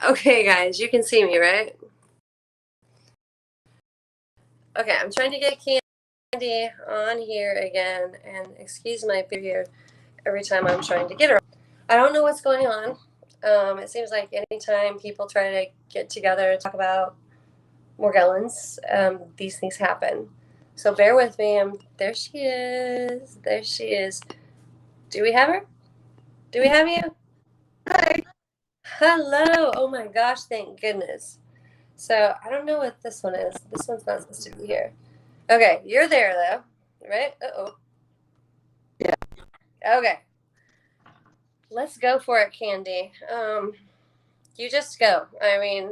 Okay, guys, you can see me, right? Okay, I'm trying to get Candy on here again, and excuse my behavior every time I'm trying to get her. I don't know what's going on. It seems like anytime people try to get together and talk about Morgellons, these things happen. So bear with me. There she is. There she is. Do we have her? Do we have you? Hi. Hello. Oh my gosh, thank goodness. So I don't know what this one is. This one's not supposed to be here. Okay, you're there though, right? Uh-oh. Yeah. Okay, let's go for it, Candy. You just go. I mean,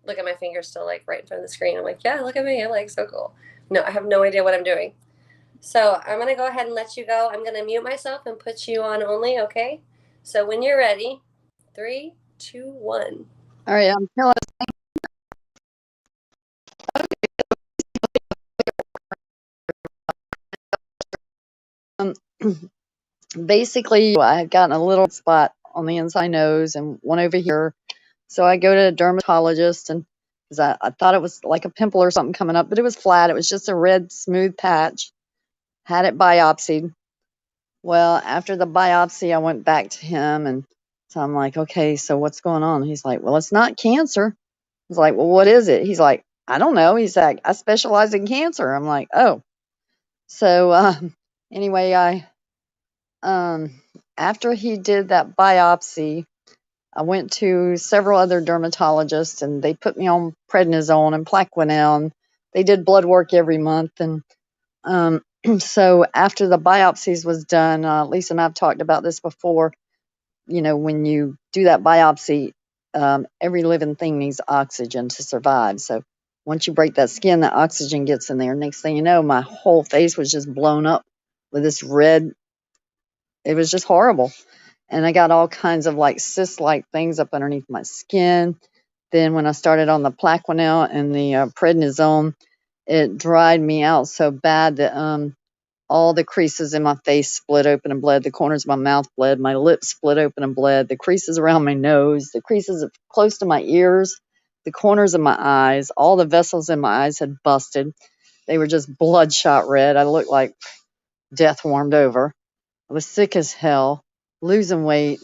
look at my fingers still like right in front of the screen. I'm like, yeah, look at me. I'm like so cool. No, I have no idea what I'm doing. So I'm gonna go ahead and let you go. I'm gonna mute myself and put you on only. Okay. So when you're ready, three, two, one. All right, I'm telling. Um, Basically, I had gotten a little spot on the inside nose and one over here. So I go to a dermatologist, and because I thought it was like a pimple or something coming up, but it was flat. It was just a red, smooth patch. Had it biopsied. Well, after the biopsy, I went back to him, and so I'm like, okay, so what's going on? He's like, well, it's not cancer. I was like, well, what is it? He's like, I don't know. He's like, I specialize in cancer. I'm like, oh. So anyway, I um, after he did that biopsy, I went to several other dermatologists, and they put me on prednisone and Plaquenil, and they did blood work every month. And um, so after the biopsies was done, Lisa and I've talked about this before. You know, when you do that biopsy, every living thing needs oxygen to survive. So once you break that skin, the oxygen gets in there. Next thing you know, my whole face was just blown up with this red. It was just horrible. And I got all kinds of like cyst like things up underneath my skin. Then when I started on the Plaquenil and the prednisone, it dried me out so bad that all the creases in my face split open and bled. The corners of my mouth bled. My lips split open and bled. The creases around my nose, the creases close to my ears, the corners of my eyes, all the vessels in my eyes had busted. They were just bloodshot red. I looked like death warmed over. I was sick as hell, losing weight.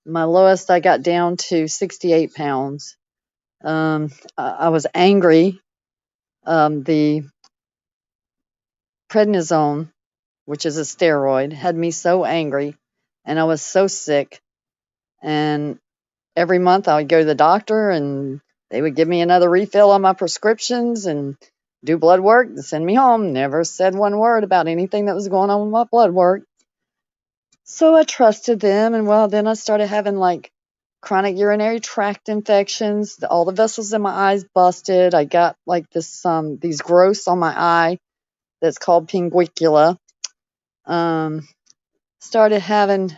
My lowest, I got down to 68 pounds. I was angry. The prednisone, which is a steroid, had me so angry, and I was so sick. And every month I would go to the doctor, and they would give me another refill on my prescriptions and do blood work and send me home. Never said one word about anything that was going on with my blood work. So I trusted them, and well, then I started having like chronic urinary tract infections. All the vessels in my eyes busted. I got like these growths on my eye that's called pinguicula. Um, Started having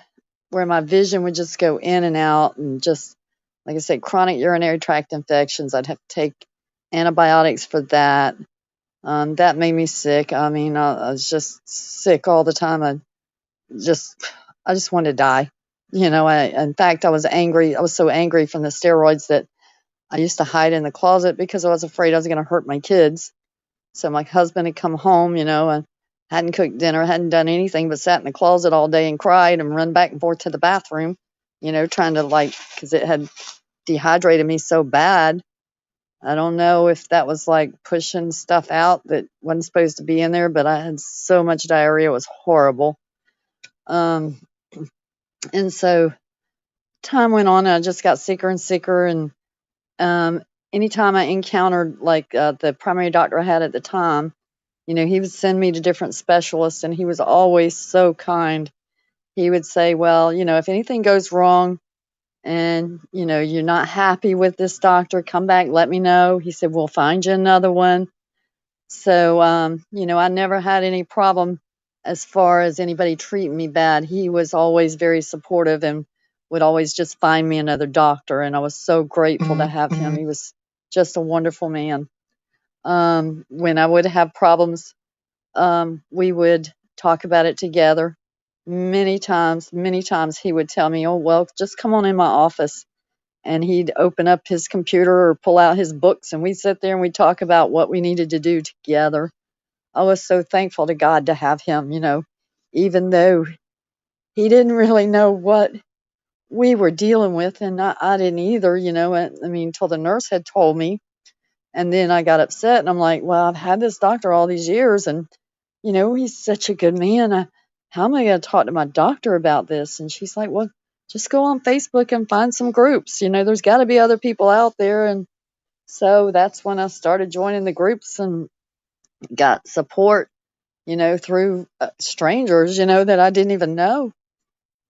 where my vision would just go in and out, and just like I said, chronic urinary tract infections. I'd have to take antibiotics for that. That made me sick. I mean, I was just sick all the time. Just I just wanted to die. You know, in fact, I was angry. I was so angry from the steroids that I used to hide in the closet because I was afraid I was going to hurt my kids. So my husband had come home, you know, and hadn't cooked dinner, hadn't done anything but sat in the closet all day and cried and run back and forth to the bathroom, you know, trying to like, because it had dehydrated me so bad. I don't know if that was like pushing stuff out that wasn't supposed to be in there, but I had so much diarrhea. It was horrible. Um, and so time went on, and I just got sicker and sicker. And um, anytime I encountered like the primary doctor I had at the time, you know, he would send me to different specialists, and he was always so kind. He would say, well, you know, if anything goes wrong and, you know, you're not happy with this doctor, come back, let me know. He said, we'll find you another one. So, you know, I never had any problem as far as anybody treating me bad. He was always very supportive and would always just find me another doctor. And I was so grateful to have him. He was just a wonderful man. When I would have problems, we would talk about it together. Many times he would tell me, oh, well, just come on in my office. and he'd open up his computer or pull out his books, and we'd sit there and we'd talk about what we needed to do together. I was so thankful to God to have him, even though he didn't really know what we were dealing with, and I didn't either, I mean, till the nurse had told me. And then I got upset, and I'm like, well, I've had this doctor all these years, and, he's such a good man. How am I going to talk to my doctor about this? And she's like, well, just go on Facebook and find some groups. There's got to be other people out there. And so that's when I started joining the groups and got support, through strangers, that I didn't even know.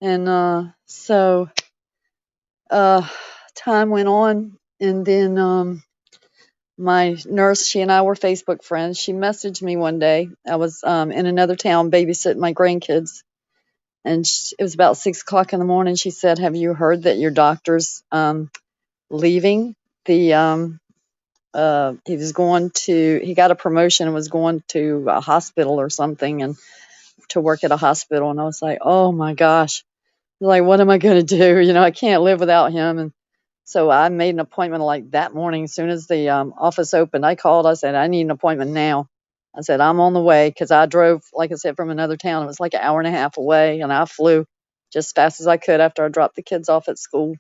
And so uh, time went on, and then my nurse, she and I were Facebook friends. She messaged me one day. I was in another town babysitting my grandkids, and it was about 6 o'clock in the morning. She said, "Have you heard that your doctor's leaving? He got a promotion and was going to a hospital or something, and to work at a hospital." And I was like, "Oh my gosh!" Like, what am I going to do? I can't live without him. And so I made an appointment like that morning. As soon as the office opened, I called. I said, I need an appointment now. I said, I'm on the way, because I drove, like I said, from another town. It was like an hour and a half away, and I flew just as fast as I could after I dropped the kids off at school.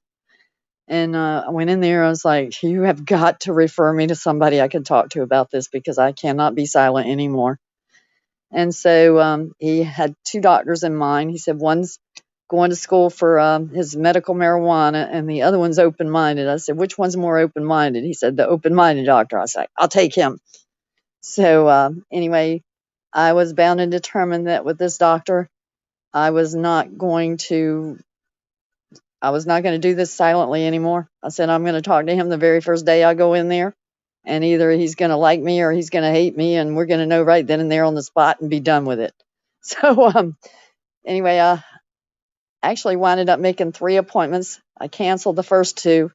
And I went in there. I was like, you have got to refer me to somebody I can talk to about this, because I cannot be silent anymore. And so he had two doctors in mind. He said, one's going to school for his medical marijuana, and the other one's open-minded. I said, which one's more open-minded? He said, the open-minded doctor. I said, I'll take him. So anyway, I was bound and determined that with this doctor, I was not going to do this silently anymore. I said, I'm going to talk to him the very first day I go in there, and either he's going to like me or he's going to hate me, and we're going to know right then and there on the spot and be done with it. So anyway, I actually winded up making 3 appointments. I canceled the first 2,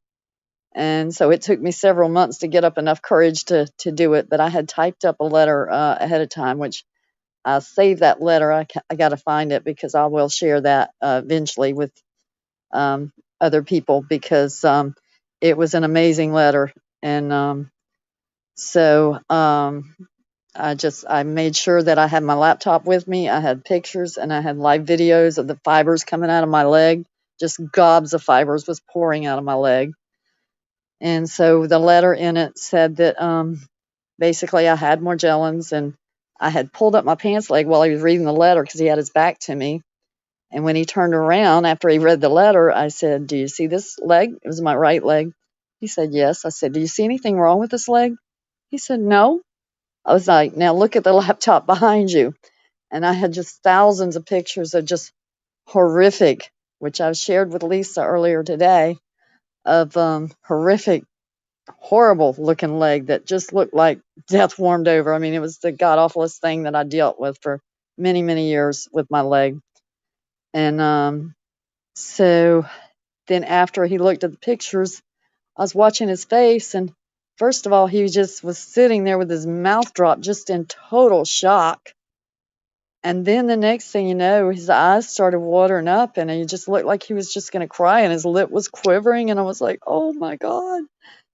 and so it took me several months to get up enough courage to do it. But I had typed up a letter ahead of time, which I saved that letter. I got to find it, because I will share that eventually with other people, because it was an amazing letter. And I made sure that I had my laptop with me. I had pictures, and I had live videos of the fibers coming out of my leg. Just gobs of fibers was pouring out of my leg. And so the letter in it said that basically I had Morgellons, and I had pulled up my pants leg while he was reading the letter, because he had his back to me. And when he turned around after he read the letter, I said, do you see this leg? It was my right leg. He said, yes. I said, do you see anything wrong with this leg? He said, no. I was like, now look at the laptop behind you. And I had just thousands of pictures of just horrific, which I've shared with Lisa earlier today, of horrific, horrible looking leg that just looked like death warmed over. I mean, it was the god awfulest thing that I dealt with for many, many years with my leg. And so then after he looked at the pictures, I was watching his face, and first of all, he just was sitting there with his mouth dropped, just in total shock. And then the next thing you know, his eyes started watering up, and he just looked like he was just going to cry, and his lip was quivering. And I was like, oh my God,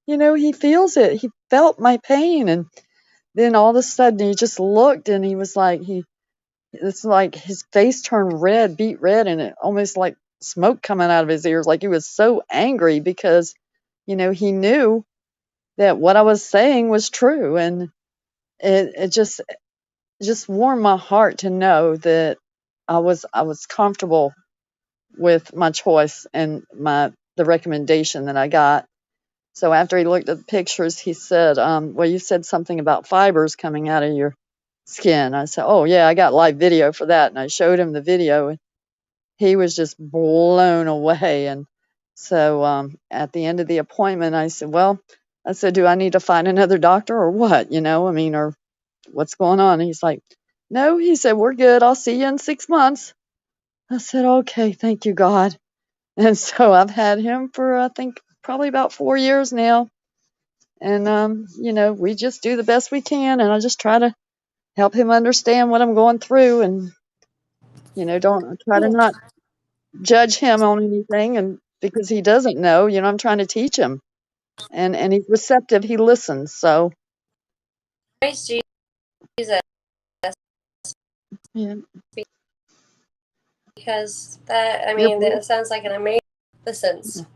he feels it. He felt my pain. And then all of a sudden he just looked, and he was like, it's like his face turned red, beet red, and it almost like smoke coming out of his ears. Like he was so angry, because, he knew that what I was saying was true. And it just warmed my heart to know that I was comfortable with my choice and the recommendation that I got. So after he looked at the pictures, he said, well, you said something about fibers coming out of your skin. I said, oh yeah, I got live video for that. And I showed him the video, and he was just blown away. And so at the end of the appointment, I said, do I need to find another doctor or what? Or what's going on? And he's like, no, he said, we're good. I'll see you in 6 months. I said, okay, thank you, God. And so I've had him for, I think, probably about 4 years now. And, we just do the best we can. And I just try to help him understand what I'm going through, and, don't try to not judge him on anything. And because he doesn't know. I'm trying to teach him, and he's receptive. He listens. So Praise Jesus, yeah, because that, I you're mean, that sounds like an amazing, listens.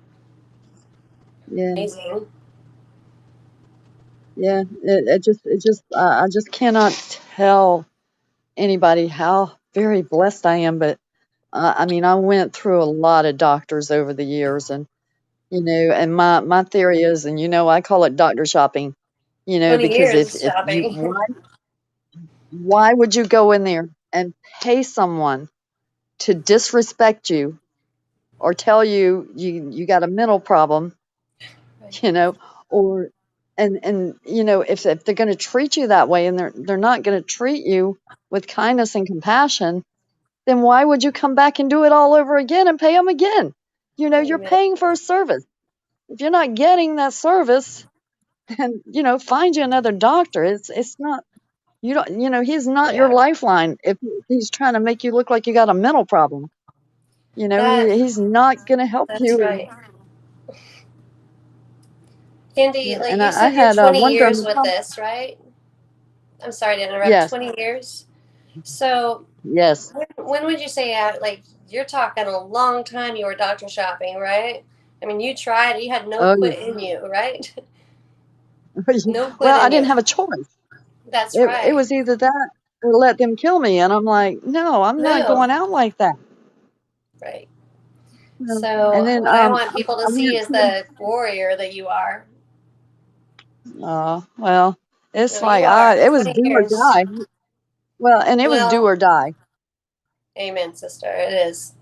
yeah, Amazing. yeah. I just cannot tell anybody how very blessed I am. But I mean, I went through a lot of doctors over the years, and and my theory is, and I call it doctor shopping. 20 Because years if you shopping. why would you go in there and pay someone to disrespect you or tell you got a mental problem, Right. you know, or and if they're going to treat you that way and they're not going to treat you with kindness and compassion, then why would you come back and do it all over again and pay them again? You're Amen. paying for a service. If you're not getting that service, then find you another doctor. It's not you don't he's not your Yeah. lifeline if he's trying to make you look like you got a mental problem. That He's not going to help that's you. right. Candy, Yeah, like and you I said, you're had 20 one years with dermatologist. this, right? I'm sorry to interrupt. Yes, 20 years. So yes. when would you say, like, you're talking a long time you were doctor shopping, right? I mean, you tried, you had no Oh, quit in you, right? yeah. No quit Well, I in didn't you. have a choice. That's It right. was either that or let them kill me, and I'm like, no, I'm not No, going out like that. right. And So then what I want people I to see went is to the warrior that you are. well, it's No, you like are. it was 20 do or years. die. Well, and it was do Well, or die. amen, sister. It is.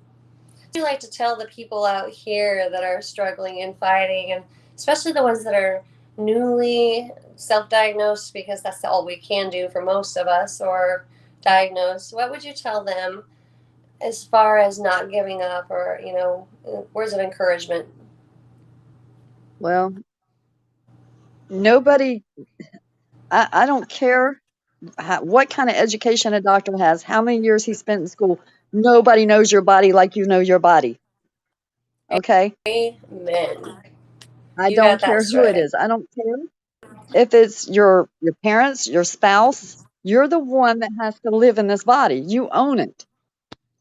I like to tell the people out here that are struggling and fighting, and especially the ones that are newly self-diagnosed, because that's all we can do for most of us, or diagnosed. What would you tell them as far as not giving up, or words of encouragement? Well, nobody. I don't care what kind of education a doctor has, how many years he spent in school. Nobody knows your body like you know your body. Okay? Amen. I You got don't that care who it straight. is. I don't care if it's your parents, your spouse. You're the one that has to live in this body. You own it.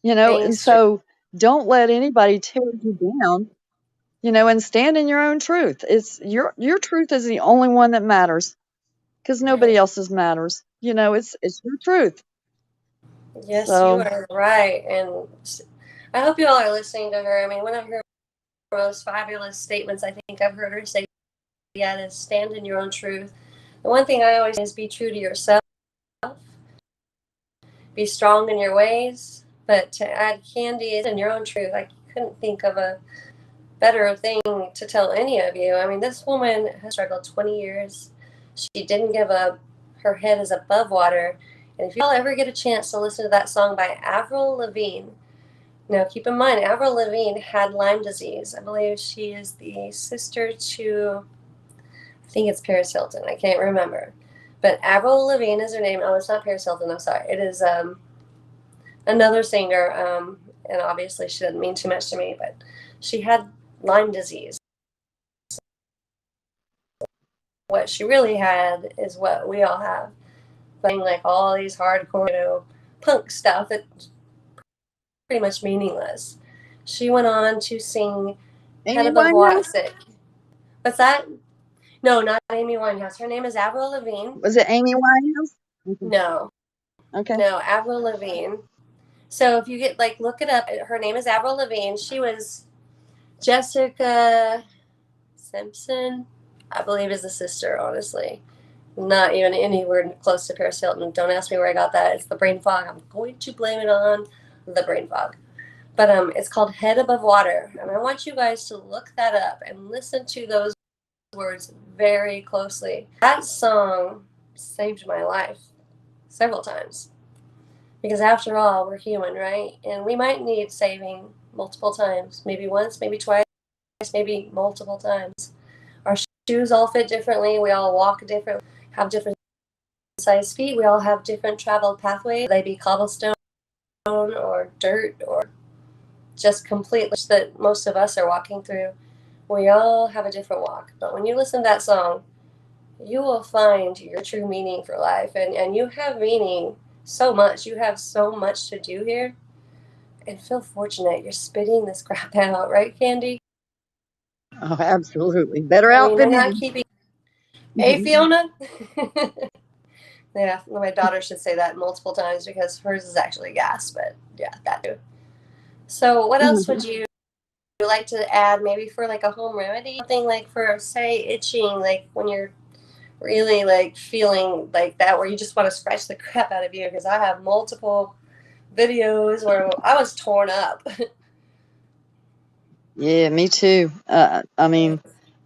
And Thanks. so don't let anybody tear you down, and stand in your own truth. It's your truth is the only one that matters because nobody Right. else's matters. It's your truth. Yes, you So, are right. And I hope you all are listening to her. I mean, one of her most fabulous statements I think I've heard her say yet is stand in your own truth. The one thing I always say is be true to yourself, be strong in your ways, but to add candy in your own truth, I couldn't think of a better thing to tell any of you. I mean, this woman has struggled 20 years. She didn't give up. Her head is above water. And if y'all ever get a chance to listen to that song by Avril Lavigne, now keep in mind, Avril Lavigne had Lyme disease. I believe she is the sister to, I think it's Paris Hilton. I can't remember. But Avril Lavigne is her name. Oh, it's not Paris Hilton. I'm sorry. It is another singer. And obviously, she doesn't mean too much to me, but she had Lyme disease. What she really had is what we all have. Playing like all these hardcore, punk stuff that's pretty much meaningless. She went on to sing Head Amy Above Water. Winehouse? What's that? No, not Amy Winehouse. Her name is Avril Lavigne. Was it Amy Winehouse? Okay. No, Okay. no, Avril Lavigne. So if you get look it up. Her name is Avril Lavigne. She was Jessica Simpson, I believe, is the sister. Honestly, not even anywhere close to Paris Hilton. Don't ask me where I got that. It's the brain fog. I'm going to blame it on the brain fog. But it's called Head Above Water, and I want you guys to look that up and listen to those words very closely. That song saved my life several times. Because after all, we're human, right? And we might need saving multiple times. Maybe once, maybe twice, maybe multiple times. Our shoes all fit differently. We all walk differently, have different size feet. We all have different travel pathways. They be cobblestone or dirt or just completely that most of us are walking through. We all have a different walk, but when you listen to that song, you will find your true meaning for life, and you have meaning so much. You have so much to do here, and feel fortunate. You're spitting this crap out, right, Candy? Oh, absolutely. Better I out mean, than you're not in. keeping. Hey, Fiona. Yeah, my daughter should say that multiple times because hers is actually gas, but yeah, that too. So, what else would you like to add? Maybe for like a home remedy, something like for say itching, like when you're really like feeling like that, where you just want to scratch the crap out of you. Because I have multiple videos where I was torn up. Yeah, me too. I mean,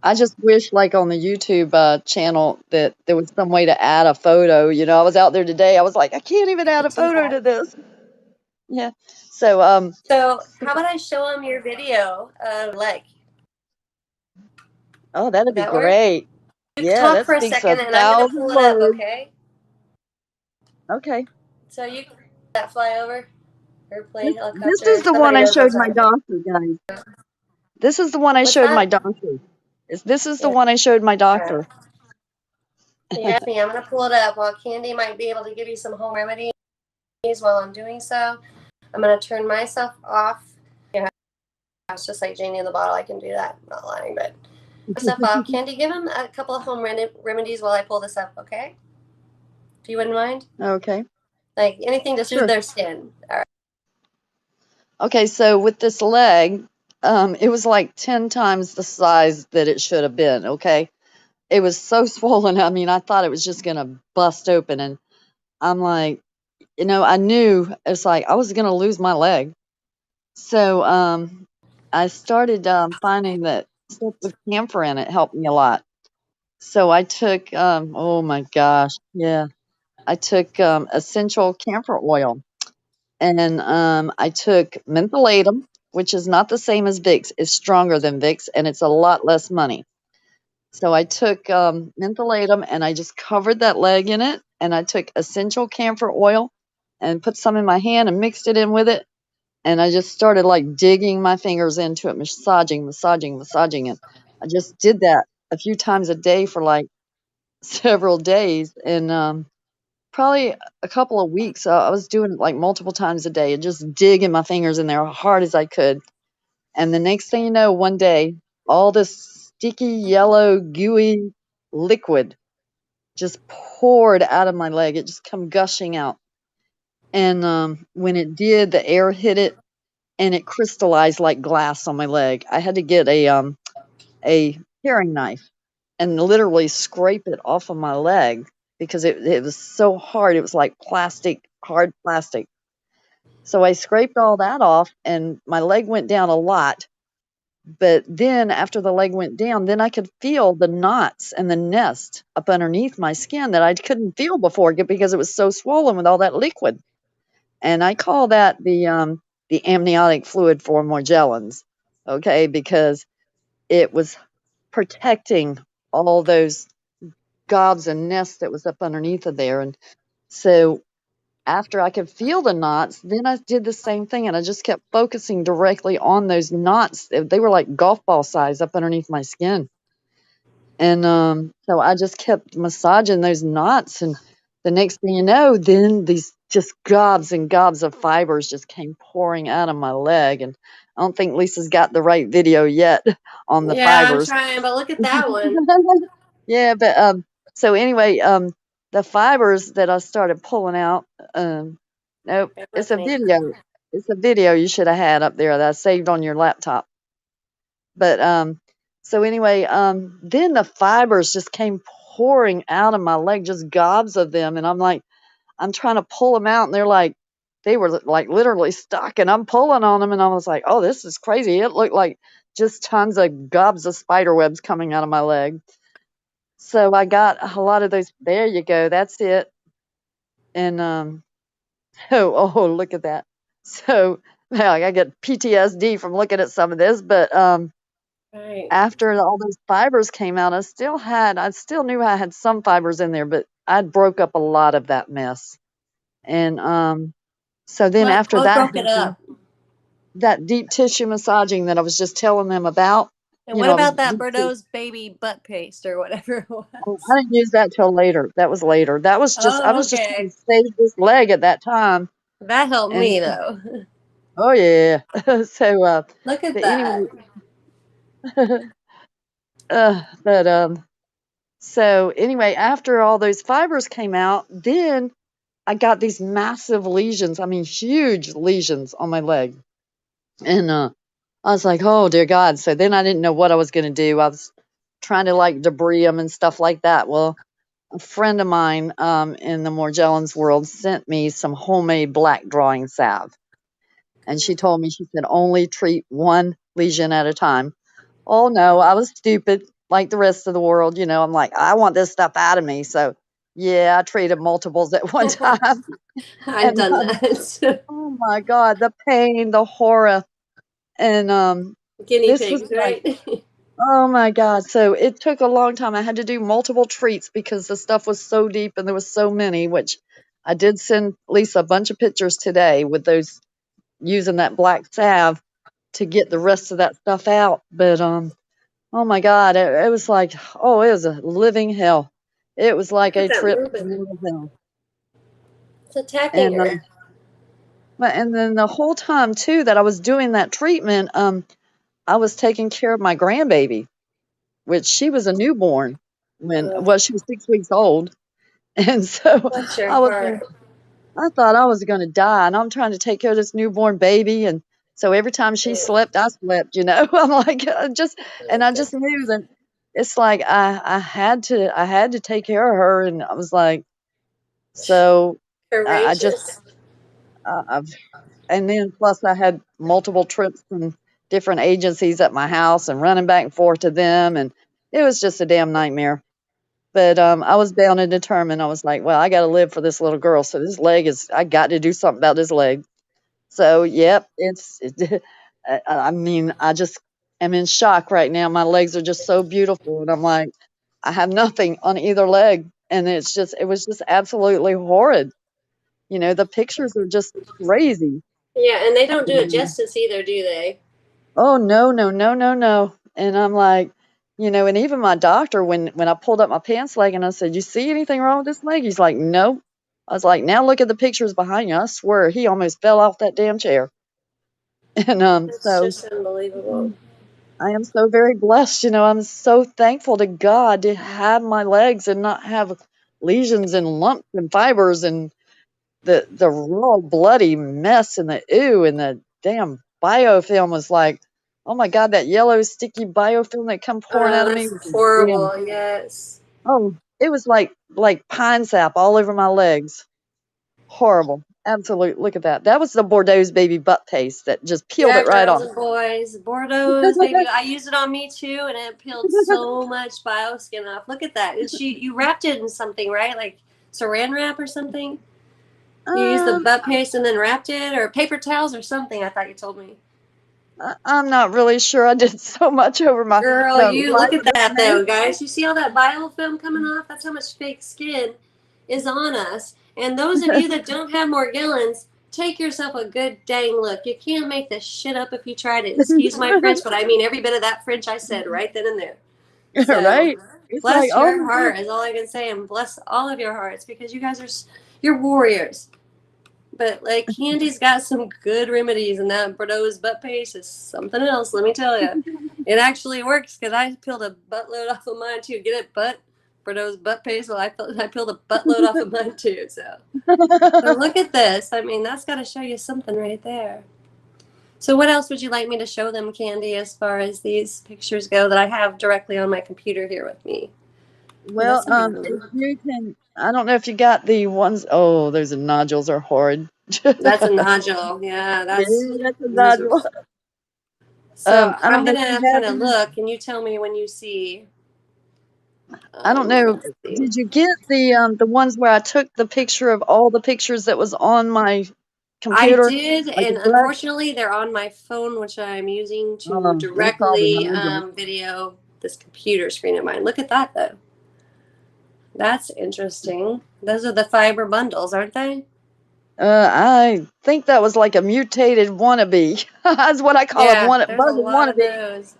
I just wish, like on the YouTube channel, that there was some way to add a photo. I was out there today. I was like, I can't even add a Do photo that. to this. Yeah. So, So, how about I show them your video of leg? oh, that'd Would be that work? great. You can Yeah, talk that for a speaks a second, and I'm gonna thousand pull it up. words. Okay? Okay. So you can that fly over This, airplane, this is helicopter. the one Somebody I knows showed what my I'm talking doctor, guys. This is the one I What's showed my that? doctor. This is the Yeah. one I showed my All right. doctor. Yes, me. I'm gonna pull it up. While Candy might be able to give you some home remedies while I'm doing so, I'm gonna turn myself off. Yeah, it's just like Janie in the bottle. I can do that. I'm not lying, but myself off. Candy, give him a couple of home remedies while I pull this up. Okay? If you wouldn't mind, Okay, like anything to soothe sure. their skin. All right. Okay, so with this leg, it was like 10 times the size that it should have been. Okay. It was so swollen. I mean, I thought it was just going to bust open. And I'm like, I knew it's like I was going to lose my leg. So I started finding that stuff with camphor in it helped me a lot. So I took, oh my gosh, yeah, I took essential camphor oil, and I took mentholatum, which is not the same as Vicks. It's stronger than Vicks, and it's a lot less money. So I took mentholatum and I just covered that leg in it, and I took essential camphor oil and put some in my hand and mixed it in with it, and I just started like digging my fingers into it, massaging it. I just did that a few times a day for like several days, and probably a couple of weeks. I was doing it like multiple times a day and just digging my fingers in there hard as I could. And the next thing you know, one day, all this sticky, yellow, gooey liquid just poured out of my leg. It just come gushing out. And when it did, the air hit it and it crystallized like glass on my leg. I had to get a paring knife and literally scrape it off of my leg because it was so hard. It was like plastic, hard plastic. So I scraped all that off and my leg went down a lot. But then after the leg went down, then I could feel the knots and the nest up underneath my skin that I couldn't feel before because it was so swollen with all that liquid. And I call that the amniotic fluid for Morgellons, okay, because it was protecting all those gobs and nests that was up underneath of there. And so after I could feel the knots, then I did the same thing and I just kept focusing directly on those knots. They were like golf ball size up underneath my skin. And so I just kept massaging those knots. And the next thing you know, then these just gobs and gobs of fibers just came pouring out of my leg. And I don't think Lisa's got the right video yet on the Yeah, I'm fibers. trying, but look at that one. Yeah, but so anyway, the fibers that I started pulling out, nope, Bear it's with a me. video. It's a video you should have had up there that I saved on your laptop. But so anyway, then the fibers just came pouring out of my leg, just gobs of them, and I'm like, I'm trying to pull them out, and they were like literally stuck, and I'm pulling on them, and I was like, oh, this is crazy. It looked like just tons of gobs of spider webs coming out of my leg. So I got a lot of those. There you go. That's it. And oh, look at that. So now I get PTSD from looking at some of this, but Right. after all those fibers came out, I still knew I had some fibers in there, but I broke up a lot of that mess. And so then after What that broke it happened, up? that deep tissue massaging that I was just telling them about. And You what know, I was about that Bordeaux's baby butt paste or whatever it oh, was? I didn't use that till later. That was later. That was just I Oh, was just trying okay. to save this leg at that time. That helped And me though. oh yeah. So Look at but that. anyway, but so anyway, after all those fibers came out, then I got these massive lesions. I mean, huge lesions on my leg. And I was like, oh dear God. So then I didn't know what I was going to do. I was trying to like debris them and stuff like that. Well, a friend of mine in the Morgellons world sent me some homemade black drawing salve. And she told me, she said, only treat one lesion at a time. Oh no, I was stupid like the rest of the world. I'm like, I want this stuff out of me. So yeah, I treated multiples at one time. I've And done that. oh my God, the pain, the horror. And Guinea this was pigs, like, right? oh my God. So it took a long time. I had to do multiple treats because the stuff was so deep and there was so many, which I did send Lisa a bunch of pictures today with those using that black salve to get the rest of that stuff out. But oh my God, it was like, oh, it was a living hell. It was like Look at a that trip to moving. little hell. It's attacking And her. and then the whole time too that I was doing that treatment, I was taking care of my grandbaby, which she was a newborn when, Uh, well, she was 6 weeks old. And so bless your I was, heart. I thought I was going to die, and I'm trying to take care of this newborn baby. And so every time she slept, I slept. I'm like, and I just knew that it's like I had to take care of her. And I was like, so I just, Courageous. I've, and then plus I had multiple trips from different agencies at my house and running back and forth to them. And it was just a damn nightmare. But I was bound and determined. I was like, well, I got to live for this little girl. So this leg I got to do something about this leg. So, yep, I mean, I just am in shock right now. My legs are just so beautiful. And I'm like, I have nothing on either leg. And it was just absolutely horrid. The pictures are just crazy. Yeah, and they don't do it And, justice either, do they? oh, no, no, no, no, no. And I'm like, and even my doctor, when I pulled up my pants leg and I said, you see anything wrong with this leg? He's like, no. I was like, now look at the pictures behind you. I swear he almost fell off that damn chair. And It's so just unbelievable. I am so very blessed. I'm so thankful to God to have my legs and not have lesions and lumps and fibers and the raw bloody mess and the ooh and the damn biofilm was like, oh my God, that yellow sticky biofilm that come pouring out of me That's was damn. horrible. Yes. Oh, it was like pine sap all over my legs. Horrible. Absolute. Look at that. That was the Bordeaux's baby butt paste that just peeled Yeah, it right girls off. and boys. Bordeaux's baby. I used it on me too, and it peeled so much bioskin off. Look at that. And you wrapped it in something, right? Like saran wrap or something? You used the Um, butt paste and then wrapped it, or paper towels or something, I thought you told me. I'm not really sure. I did so much over my Girl, the you look life at of this that though, man. guys. You see all that biofilm coming off? That's how much fake skin is on us. And those of you that don't have Morgellons, take yourself a good dang look. You can't make this shit up if you try to. Excuse my French, but I mean every bit of that French I said right then and there. So Right? It's like, bless oh your my God. heart is all I can say, and bless all of your hearts because you guys are you're warriors. But like Candy's got some good remedies, and that Bordeaux's butt paste is something else. Let me tell you, it actually works because I peeled a buttload off of mine too. Get it, butt Bordeaux's butt paste. Well, I peeled a buttload off of mine too. So look at this. I mean, that's got to show you something right there. So what else would you like me to show them, Candy, as far as these pictures go that I have directly on my computer here with me? Well, That's a if you can, I don't know if you got the ones. Oh, those nodules are horrid. that's a nodule. Yeah, Yeah, that's. that's a nodule. So I I'm don't know if gonna you have kind of any. look, and you tell me when you see. I don't know. Let's see. Did you get the ones where I took the picture of all the pictures that was on my I computer, did, like a and graph? unfortunately, they're on my phone, which I'm using to We saw the directly nodules. video this computer screen of mine. Look at that, though. That's interesting. Those are the fiber bundles, aren't they? I think that was like a mutated wannabe. That's what I call a Yeah, there's a bug lot of wannabe. those.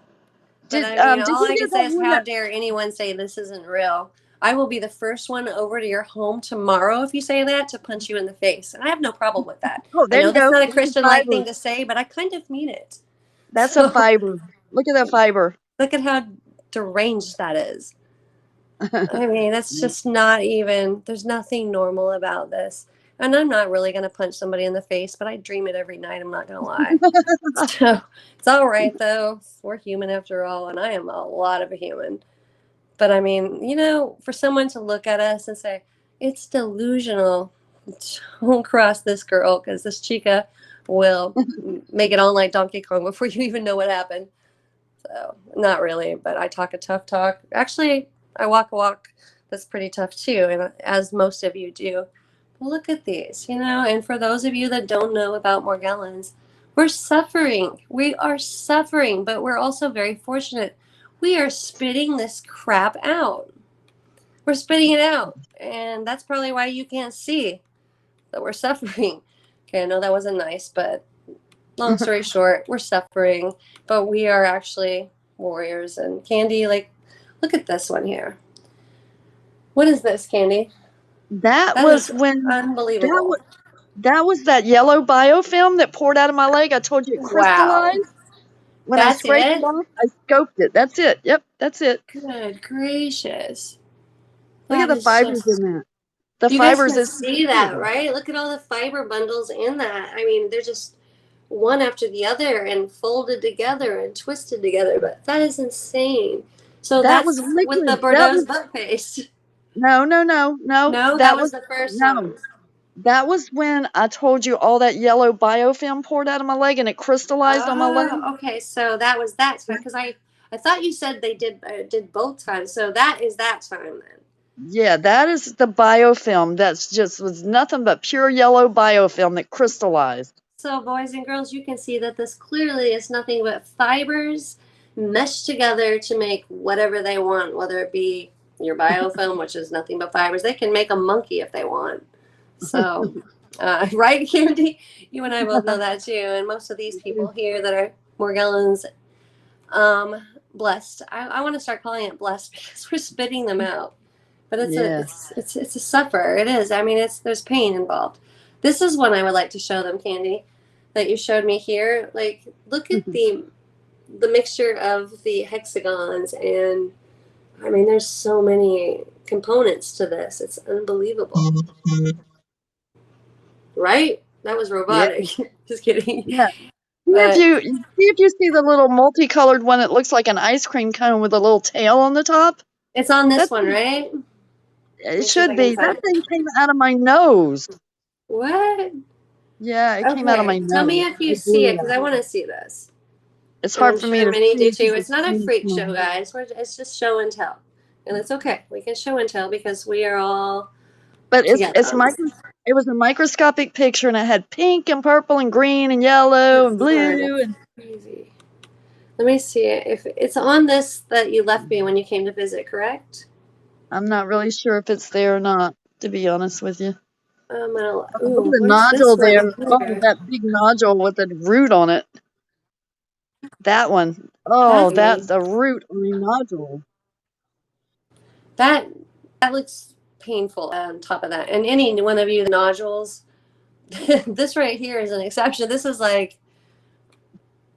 But I mean, Did all you I can get say that is, one how that? dare anyone say this isn't real? I will be the first one over to your home tomorrow if you say that, to punch you in the face. And I have no problem with that. Oh, I there know you that's go. not a That's a Christian like fiber. thing to say, but I kind of mean it. That's a So fiber. Look at that fiber. look at how deranged that is. I mean, that's just not even, there's nothing normal about this. And I'm not really going to punch somebody in the face, but I dream it every night. I'm not going to lie. So it's all right, though. We're human after all, and I am a lot of a human. But I mean, for someone to look at us and say, it's delusional, don't cross this girl, because this chica will make it on like Donkey Kong before you even know what happened. So, not really, but I talk a tough talk. Actually, I walk a walk that's pretty tough too, and as most of you do. But look at these, and for those of you that don't know about Morgellons, we're suffering. We are suffering, but we're also very fortunate. We are spitting this crap out. We're spitting it out, and that's probably why you can't see that we're suffering. Okay, I know that wasn't nice, but long story short, we're suffering, but we are actually warriors. And Candy, like, look at this one here. What is this, Candy? That That was is when that unbelievable. was that was that yellow biofilm that poured out of my leg. I told you it Wow. crystallized. When I That's scraped it it? off, I scoped it. That's it. Yep, that's it. Good gracious. Look at That the is fibers just, in that. The you guys fibers can is see that, right? Look at all the fiber bundles in that. I mean, they're just one after the other and folded together and twisted together, but that is insane. So that was that's with the liquid. That Bordeaux's was butt paste. no, no, no, no. No, that That was was the first no. one. That was when I told you all that yellow biofilm poured out of my leg and it crystallized on my leg. Oh, okay. So that was that time, because I thought you said they did both times. So that is that time then. Yeah, that is the biofilm. That's just was nothing but pure yellow biofilm that crystallized. So boys and girls, you can see that this clearly is nothing but fibers meshed together to make whatever they want, whether it be your biofilm, which is nothing but fibers. They can make a monkey if they want. So, right, Candy? You and I both know that too. And most of these people here that are Morgellons blessed. I want to start calling it blessed because we're spitting them out. But Yeah. it's a suffer. It is. I mean, there's pain involved. This is one I would like to show them, Candy, that you showed me here. Like, look at the mixture of the hexagons, and I mean, there's so many components to this. It's unbelievable, right? That was Yeah. robotic. Just kidding. Yeah. But See if you see the little multicolored one that looks like an ice cream cone with a little tail on the top. it's on this That one, right? Let it me see if should I can be. That find it. thing came out of my nose. What? Yeah, it came out of my Okay, tell me nose. if you It see blew it, it because out. I want to see this. It's And hard I'm for me sure to many do see too. because It's it's not a kind of freak show, small. guys. It's just show and tell. And it's okay. We can show and tell because we are all But together on this. it was a microscopic picture and it had pink and purple and green and yellow and Good Lord, blue that's and crazy. Let me see if it's on this that you left me when you came to visit, correct? I'm not really sure if it's there or not, to be honest with you. Oh, look at Ooh, the where's nodule this there. one Oh, here? that big nodule with the root on it. That one. Oh, That's that's a root on a nodule. that that looks painful on top of that. And any one of you nodules, this right here is an exception. This is like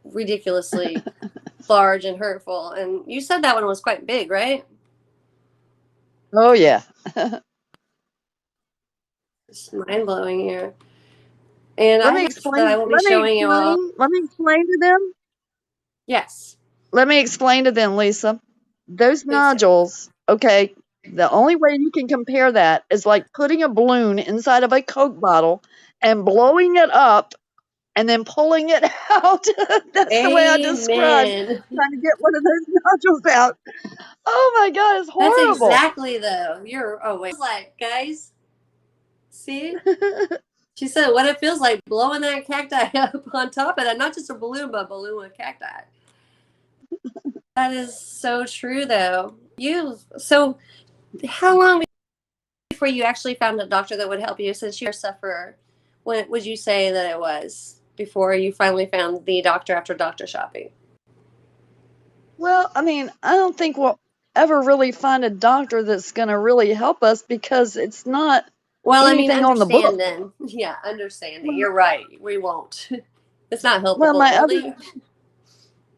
ridiculously large and hurtful. And you said that one was quite big, right? Oh, yeah. It's mind blowing here. And I have that I will be showing you all. Let me explain to them. Yes, Let me explain to them, Lisa. Those please do. nodules, okay, the only way you can compare that is like putting a balloon inside of a Coke bottle and blowing it up and then pulling it out. That's the way I describe Amen. trying to get one of those nodules out. Oh my God, it's That's horrible. exactly though. You're oh wait. Like guys, see? She said what it feels like blowing that cacti up on top of that. Not just a balloon, but a balloon with cacti. That is so true though. So how long before you actually found a doctor that would help you since you're a sufferer? What would you say that it was before you finally found the doctor after doctor shopping? Well, I mean, I don't think we'll ever really find a doctor that's going to really help us because it's not Well, I mean, anything on the book. understanding. Yeah, understanding. Well, You're right. We won't. It's not well, helpable, my other really.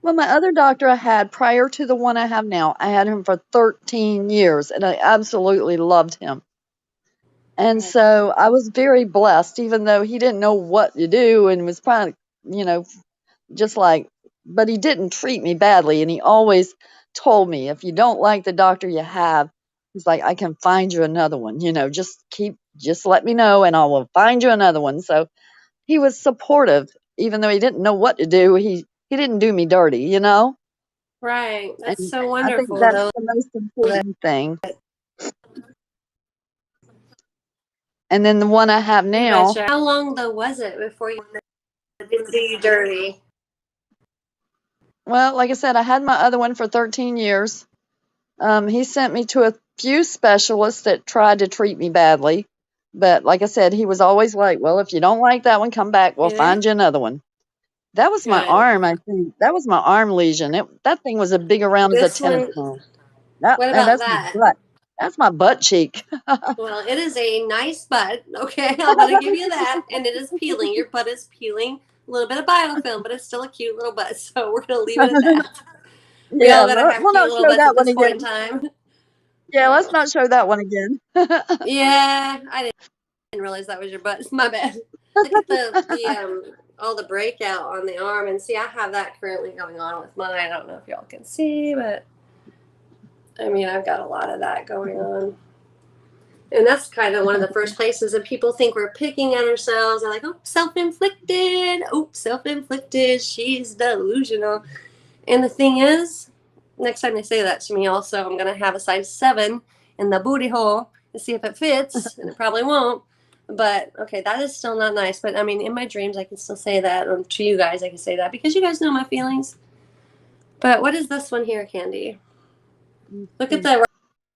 well, my other doctor I had prior to the one I have now, I had him for 13 years and I absolutely loved him. And Right. so I was very blessed, even though he didn't know what to do and was probably, you know, just like, but he didn't treat me badly. And he always told me, if you don't like the doctor you have, he's like, I can find you another one, just let me know and I will find you another one. So he was supportive, even though he didn't know what to do. He didn't do me dirty. Right. That's And so I think wonderful, that's though. the most That, important thing. And then the one I have you now, betcha. How long, though, was it before you didn't do you dirty? well, like I said, I had my other one for 13 years. He sent me to a few specialists that tried to treat me badly. But like I said, he was always like, well, if you don't like that one, come back. We'll You there? find you another one. That was my Good. arm, I think. That was my arm lesion. That thing was as big around as a This tennis one, ball. That, what and about that's my that? butt. That's my butt cheek. Well, it is a nice butt. Okay, I'm gonna give you that. And it is peeling. Your butt is peeling. A little bit of biofilm, but it's still a cute little butt. So we're gonna leave it at that. We Yeah, all gotta have we'll cute not little show butts that at one this point in again. time. Yeah, let's Oh. not show that one again. Yeah, I didn't realize that was your butt. My bad. Look at the all the breakout on the arm, and see, I have that currently going on with mine. I don't know if y'all can see, but I mean, I've got a lot of that going on. And that's kind of one of the first places that people think we're picking at ourselves. They're like, oh, self inflicted. Oh, self inflicted. She's delusional. And the thing is, next time they say that to me, also, I'm going to have a size 7 in the booty hole to see if it fits. And it probably won't. But okay, that is still not nice. But I mean, in my dreams, I can still say that. Or to you guys, I can say that because you guys know my feelings. But what is this one here, Candy? Look at the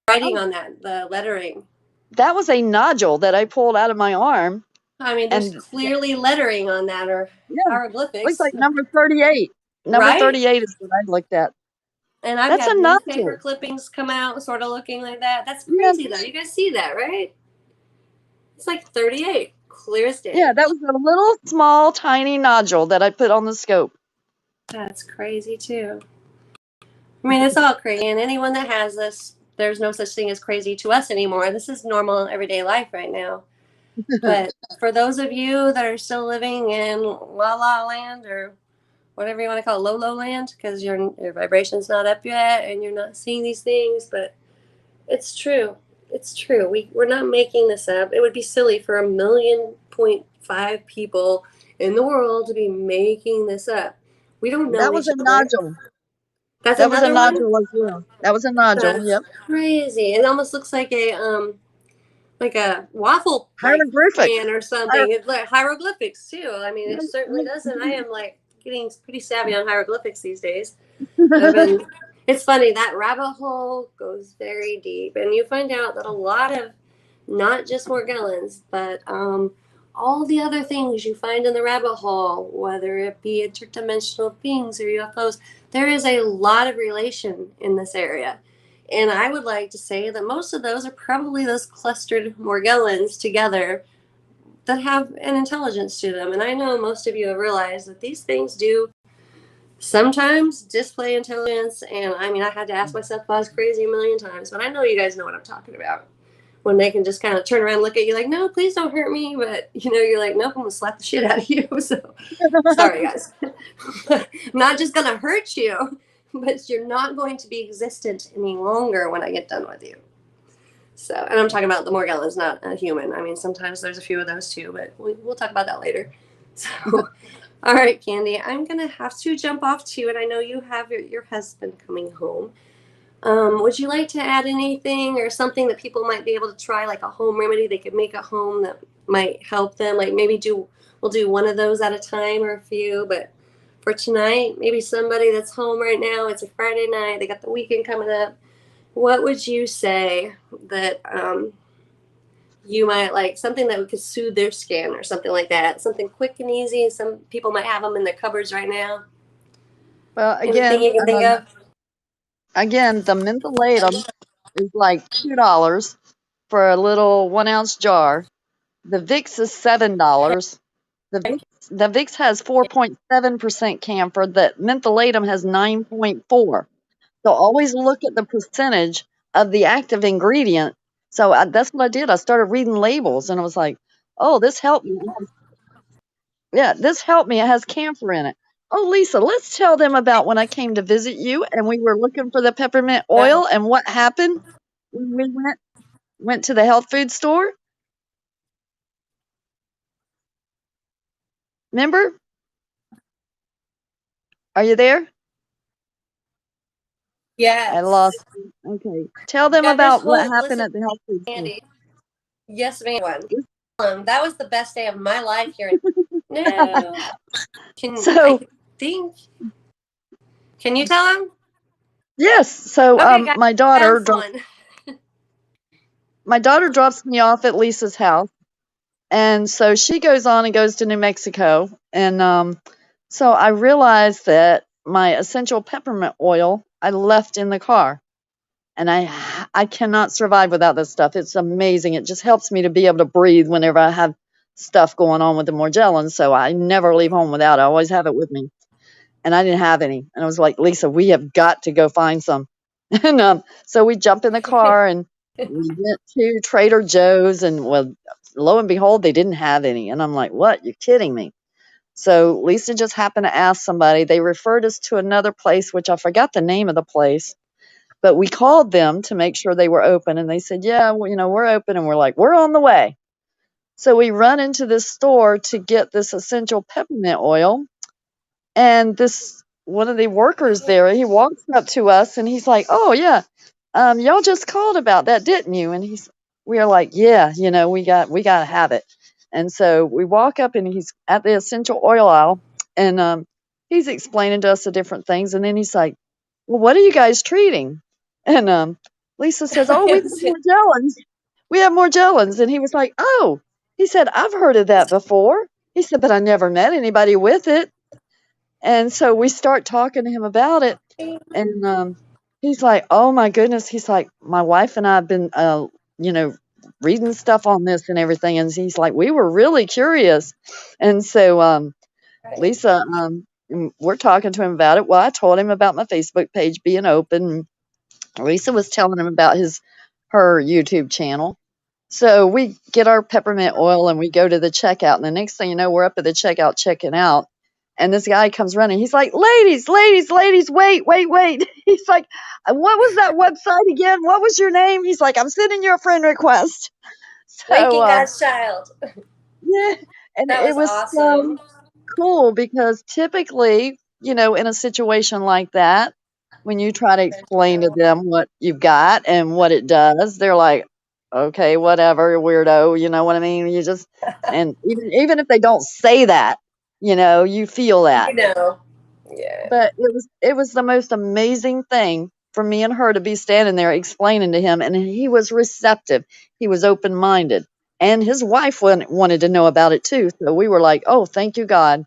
writing Oh, on that, the lettering. that was a nodule that I pulled out of my arm. I mean, there's And clearly lettering on that or yeah, looks hieroglyphics, like number 38. Number right? 38 is what I looked at. And I've That's a had newspaper nodule. clippings come out sort of looking like that. That's Yeah, crazy, though. You guys see that, right? It's like 38, clear as yeah, day. that was a little small, tiny nodule that I put on the scope. That's crazy, too. I mean, it's all crazy. And anyone that has this, there's no such thing as crazy to us anymore. This is normal everyday life right now. But for those of you that are still living in La La Land or whatever you want to call it, low low land, because your vibration's not up yet and you're not seeing these things, but it's true. It's true. We're not making this up. It would be silly for 1.5 million people in the world to be making this up. We don't know That was each a other. nodule. That's That was a another one. nodule as well. That was a nodule. That's Yep. crazy. It almost looks like a waffle like Hieroglyphic. pan or Hier- something. It's like hieroglyphics too. I mean, it certainly does. And I am like getting pretty savvy on hieroglyphics these days. I've been. It's funny that rabbit hole goes very deep, and you find out that a lot of not just Morgellons, but all the other things you find in the rabbit hole, whether it be interdimensional beings or UFOs, there is a lot of relation in this area. And I would like to say that most of those are probably those clustered Morgellons together that have an intelligence to them. And I know most of you have realized that these things do sometimes display intelligence. And I mean, I had to ask myself if I was crazy a million times, but I know you guys know what I'm talking about. When they can just kind of turn around and look at you like, no, please don't hurt me. But, you're like, nope, I'm going to slap the shit out of you. So sorry, guys. I'm not just going to hurt you, but you're not going to be existent any longer when I get done with you. So, and I'm talking about the Morgellons, not a human. I mean, sometimes there's a few of those too, but we'll talk about that later. So, all right, Candy, I'm going to have to jump off too. And I know you have your husband coming home. Would you like to add anything or something that people might be able to try, like a home remedy they could make at home that might help them? Like maybe we'll do one of those at a time or a few, but for tonight, maybe somebody that's home right now, it's a Friday night, they got the weekend coming up. What would you say that you might like something that could soothe their skin or something like that. Something quick and easy. Some people might have them in their cupboards right now. Well, Anything you can think of? again, the mentholatum is like $2 for a little 1 ounce jar. The Vicks is $7. The Vicks has 4.7% camphor. The mentholatum has 9.4. So always look at the percentage of the active ingredient. So that's what I did. I started reading labels, and I was like, "Oh, this helped me." Yeah, this helped me. It has camphor in it. Oh, Lisa, let's tell them about when I came to visit you, and we were looking for the peppermint Oh, oil, and what happened when we went to the health food store. Remember? Are you there? I yes. lost you. Okay. Tell them You guys about what hold. happened Listen, at the health food store. Andy. Yes, ma'am. That was the best day of my life here. No, I So, think. Can you tell him? yes. So, Okay, guys, my have daughter fun. drops me off at Lisa's house, and so she goes on and goes to New Mexico, and so I realized that my essential peppermint oil I left in the car, and I cannot survive without this stuff. It's amazing. It just helps me to be able to breathe whenever I have stuff going on with the Morgellons. So I never leave home without it. I always have it with me. And I didn't have any. And I was like, Lisa, we have got to go find some. And so we jump in the car and we went to Trader Joe's, and well, lo and behold, they didn't have any. And I'm like, what? You're kidding me. So Lisa just happened to ask somebody. They referred us to another place, which I forgot the name of the place, but we called them to make sure they were open, and they said, yeah, well, we're open. And we're like, we're on the way. So we run into this store to get this essential peppermint oil, and this one of the workers there, he walks up to us and he's like, "Oh yeah, y'all just called about that, didn't you?" And we are like, "Yeah, we got to have it." And so we walk up and he's at the essential oil aisle, and he's explaining to us the different things, and then he's like, "Well, what are you guys treating?" And Lisa says, "Oh, we have more Morgellons. We have more Morgellons." And he was like, "Oh," he said, "I've heard of that before." He said, "But I never met anybody with it." And so we start talking to him about it, and he's like, "Oh my goodness!" He's like, "My wife and I have been, you know, reading stuff on this and everything." And he's like, "We were really curious." And so Right. Lisa, we're talking to him about it. Well, I told him about my Facebook page being open. Lisa was telling him about her YouTube channel. So we get our peppermint oil and we go to the checkout. And the next thing you know, we're up at the checkout checking out. And this guy comes running. He's like, ladies, ladies, ladies, wait, wait, wait. He's like, what was that website again? What was your name? He's like, I'm sending you a friend request. So, Waking God's child. yeah. And That it was was so awesome. cool because typically, in a situation like that, when you try to explain to them what you've got and what it does, they're like, okay, whatever, weirdo, you know what I mean? And even if they don't say that, you feel that. Yeah. But it was the most amazing thing for me and her to be standing there explaining to him, and he was receptive. He was open-minded. And his wife wanted to know about it too. So we were like, "Oh, thank you, God."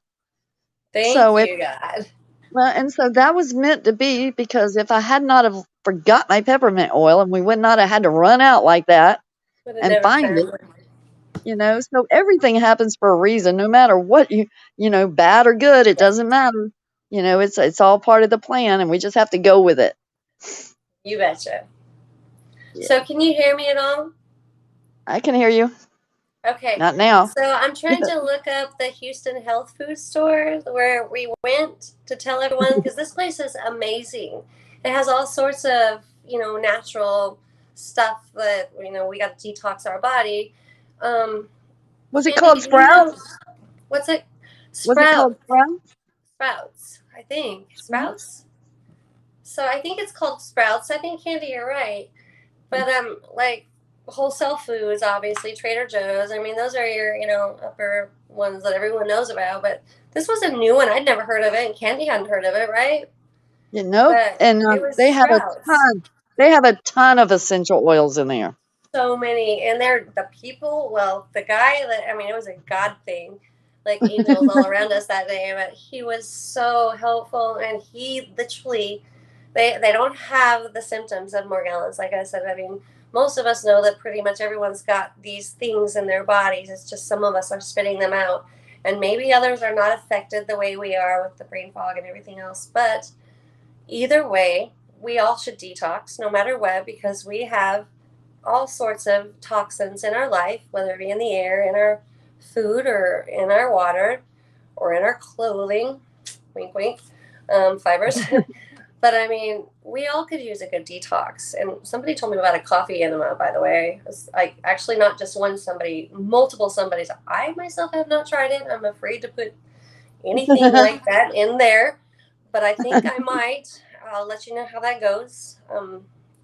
Thank So you, God. well, and so that was meant to be, because if I had not have forgot my peppermint oil and we would not have had to run out like that Would have and never find it, found it. so everything happens for a reason, no matter what bad or good, it doesn't matter. It's all part of the plan, and we just have to go with it. You betcha. Yeah. So, can you hear me at all? I can hear you. Okay. Not now. So, I'm trying to look up the Houston health food store where we went to tell everyone because this place is amazing. It has all sorts of, natural stuff that, we got to detox our body. Um, Was it Candy, called do you know Sprouts? what's it? Was it called Sprout. Sprouts? Sprouts, I think. Sprouts? Sprouts? So I think it's called Sprouts. I think Candy, you're right. But like wholesale foods, obviously Trader Joe's. I mean, those are your upper ones that everyone knows about. But this was a new one. I'd never heard of it, and Candy hadn't heard of it, right? But And it was they have a Sprouts. ton. They have a ton of essential oils in there. so many, and they're the people. Well, the guy that, I mean, it was a God thing, like angels all around us that day. But he was so helpful, and he literally, they don't have the symptoms of Morgellons. Like I said, I mean, most of us know that pretty much everyone's got these things in their bodies. It's just some of us are spitting them out, and maybe others are not affected the way we are with the brain fog and everything else. But either way, we all should detox no matter what, because we have all sorts of toxins in our life, whether it be in the air, in our food, or in our water, or in our clothing. Wink, wink. Fibers. But I mean, we all could use a good detox. And somebody told me about a coffee enema, by the way. It's like actually not just one somebody, multiple somebody's. I myself have not tried it. I'm afraid to put anything like that in there, but I think I might. I'll let you know how that goes.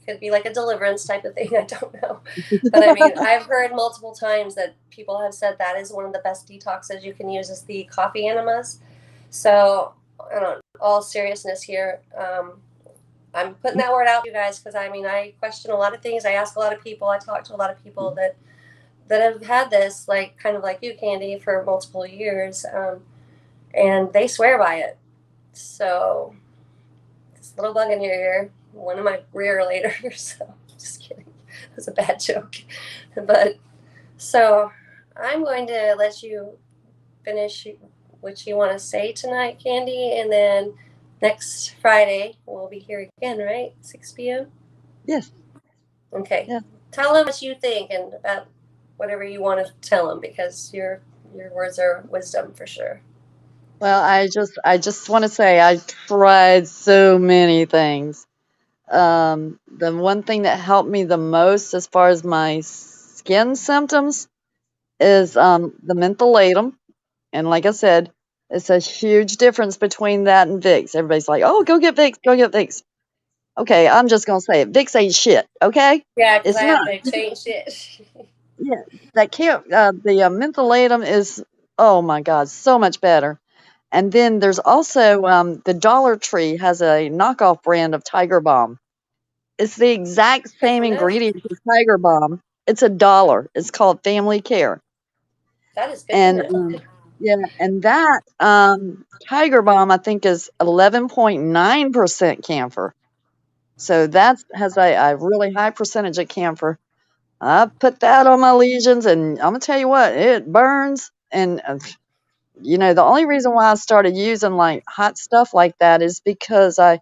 Could be like a deliverance type of thing. I don't know. But I mean, I've heard multiple times that people have said that is one of the best detoxes you can use is the coffee enemas. So, I don't, all seriousness here, I'm putting that word out to you guys because I mean, I question a lot of things. I ask a lot of people. I talk to a lot of people that have had this, like kind of like you, Candy, for multiple years, and they swear by it. So, this little bug in your ear, one of my rear later. So, just kidding. That was a bad joke. But so, I'm going to let you finish what you want to say tonight, Candy, and then next Friday we'll be here again, right? 6 p.m. Yes. Okay. Yeah. Tell them what you think and whatever you want to tell them, because your words are wisdom for sure. Well, I just want to say I tried so many things. The one thing that helped me the most as far as my skin symptoms is the mentholatum. And like I said, it's a huge difference between that and Vicks. Everybody's like, "Oh, go get Vicks, go get Vicks." Okay, I'm just gonna say it. Vicks ain't shit. Okay, Yeah, because it's I not. have to change it. Yeah, that can't. The mentholatum is, oh my god, so much better. And then there's also the Dollar Tree has a knockoff brand of Tiger Balm. It's the exact Good same to know. ingredients as Tiger Balm. It's $1. It's called Family Care. That is good to And know. yeah, and that Tiger Balm I think is 11.9% camphor. So that has a really high percentage of camphor. I put that on my lesions, and I'm gonna tell you what, it burns. And the only reason why I started using like hot stuff like that is because I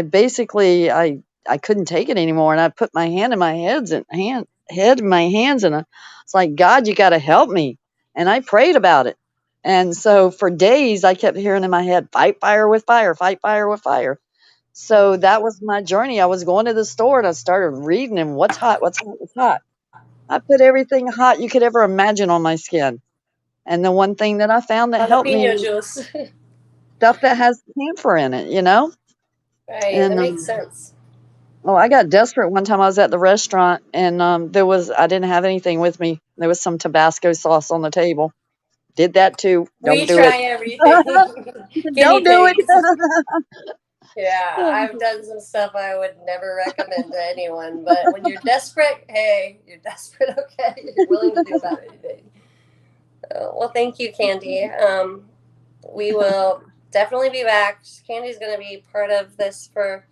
basically I couldn't take it anymore, and I put my hand in my head in my hands, and it's like, God, you got to help me. And I prayed about it, and so for days I kept hearing in my head, fight fire with fire, fight fire with fire. So that was my journey. I was going to the store and I started reading and what's hot, what's hot, what's hot. I put everything hot you could ever imagine on my skin. And the one thing that I found that helped me Jalapeno was juice. stuff that has camphor in it. Right, that And makes sense. oh, I got desperate one time. I was at the restaurant and I didn't have anything with me. There was some Tabasco sauce on the table. Did that too. We Don't do it. try everything. Guinea Don't do pigs. it. Yeah, I've done some stuff I would never recommend to anyone, but when you're desperate, hey, you're desperate, okay? You're willing to do about anything. Well, thank you, Candy. We will definitely be back. Candy's going to be part of this for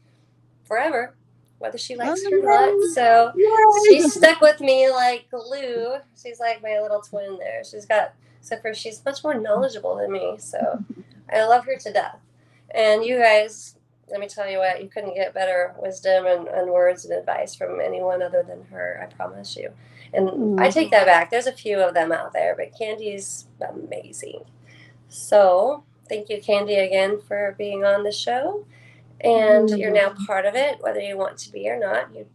forever, whether she likes it or not. So Yay. she's stuck with me like glue. She's like my little twin there. Except for she's much more knowledgeable than me. So I love her to death. And you guys, let me tell you what, you couldn't get better wisdom and words and advice from anyone other than her, I promise you. And I take that back. There's a few of them out there, but Candy's amazing. So thank you, Candy, again for being on the show. And you're now part of it, whether you want to be or not. You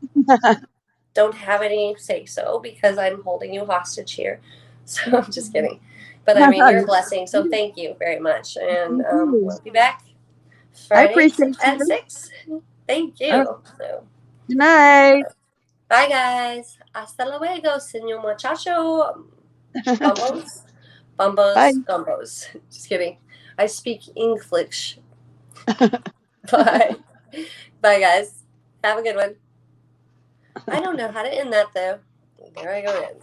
don't have any say so because I'm holding you hostage here. So I'm just kidding. But I mean, you're a blessing. So thank you very much. And we'll be back I Fridays appreciate at you. 6. Thank Uh, you. So, Good night. bye, guys. Hasta luego, señor muchacho. Bumbos. Bye. Bumbos. Gumbos. Just kidding. I speak English. Bye. Bye, guys. Have a good one. I don't know how to end that, though. There I go again.